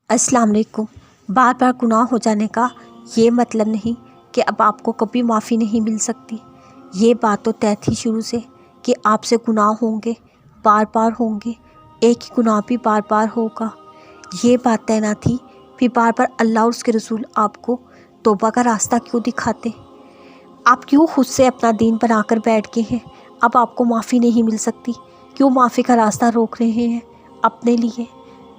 अस्सलाम वालेकुम। बार बार गुनाह हो जाने का ये मतलब नहीं कि अब आपको कभी माफ़ी नहीं मिल सकती। ये बात तो तय थी शुरू से कि आपसे गुनाह होंगे, बार बार होंगे, एक ही गुनाह भी बार बार होगा। ये बात तय ना थी, फिर बार बार अल्लाह और उसके रसूल आपको तौबा का रास्ता क्यों दिखाते? आप क्यों खुद से अपना दीन बनाकर बैठ गए हैं? अब आपको माफ़ी नहीं मिल सकती, क्यों माफ़ी का रास्ता रोक रहे हैं अपने लिए?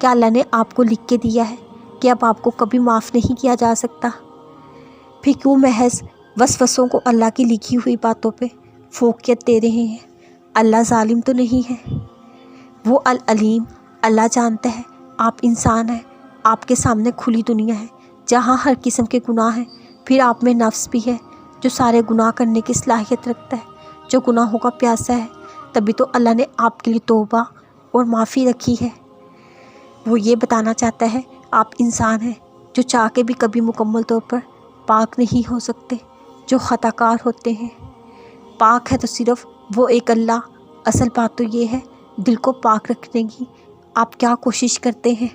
क्या अल्लाह ने आपको लिख के दिया है कि अब आपको कभी माफ़ नहीं किया जा सकता? फिर क्यों महज वसवसों को अल्लाह की लिखी हुई बातों पे फोकियत दे रहे हैं? अल्लाह जालिम तो नहीं है, वो अल अलीम, अल्लाह जानता है। आप इंसान हैं, आपके सामने खुली दुनिया है जहाँ हर किस्म के गुनाह हैं। फिर आप में नफ्स भी है जो सारे गुनाह करने की सलाहियत रखता है, जो गुनाहों का प्यासा है। तभी तो अल्लाह ने आपके लिए तौबा और माफ़ी रखी है। वो ये बताना चाहता है आप इंसान हैं जो चाह के भी कभी मुकम्मल तौर पर पाक नहीं हो सकते, जो ख़ताकार होते हैं। पाक है तो सिर्फ़ वो एक अल्लाह। असल बात तो ये है दिल को पाक रखने की आप क्या कोशिश करते हैं?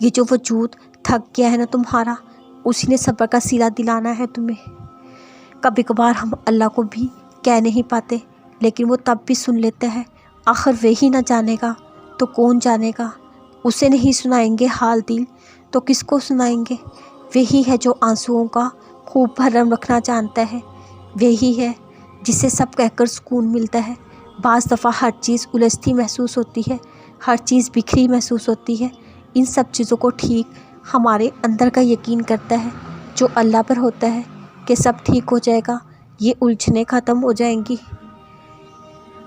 ये जो वजूद थक गया है ना तुम्हारा, उसी ने सब्र का सिला दिलाना है तुम्हें। कभी कभार हम अल्लाह को भी कह नहीं पाते, लेकिन वो तब भी सुन लेता है। आखिर वही ना जानेगा तो कौन जानेगा? उसे नहीं सुनाएंगे हाल दिल तो किसको सुनाएंगे? वही है जो आंसुओं का खूब भरम रखना जानता है। वही है जिसे सब कहकर सुकून मिलता है। बाज़ दफ़ा हर चीज़ उलझती महसूस होती है, हर चीज़ बिखरी महसूस होती है। इन सब चीज़ों को ठीक हमारे अंदर का यकीन करता है जो अल्लाह पर होता है कि सब ठीक हो जाएगा, ये उलझने ख़त्म हो जाएंगी।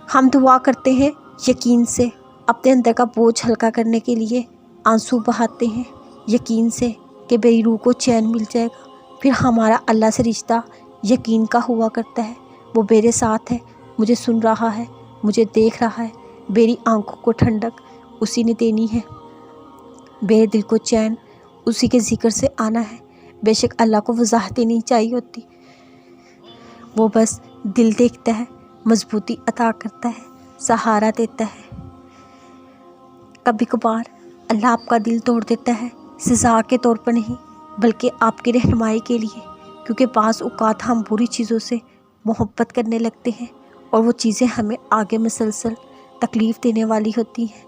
हम दुआ करते हैं यकीन से, अपने अंदर का बोझ हल्का करने के लिए आंसू बहाते हैं यकीन से कि मेरी रूह को चैन मिल जाएगा। फिर हमारा अल्लाह से रिश्ता यकीन का हुआ करता है। वो मेरे साथ है, मुझे सुन रहा है, मुझे देख रहा है। मेरी आंखों को ठंडक उसी ने देनी है, मेरे दिल को चैन उसी के ज़िक्र से आना है। बेशक अल्लाह को वजाहतें नहीं चाहिए होती, वो बस दिल देखता है, मजबूती अता करता है, सहारा देता है। कभी कभार अल्लाह आपका दिल तोड़ देता है, सज़ा के तौर पर नहीं बल्कि आपकी रहनुमाई के लिए। क्योंकि बाज़ औक़ात हम बुरी चीज़ों से मोहब्बत करने लगते हैं और वो चीज़ें हमें आगे मुसलसल तकलीफ़ देने वाली होती हैं।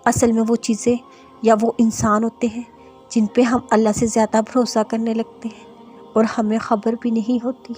असल में वो चीज़ें या वो इंसान होते हैं जिन पे हम अल्लाह से ज़्यादा भरोसा करने लगते हैं और हमें ख़बर भी नहीं होती।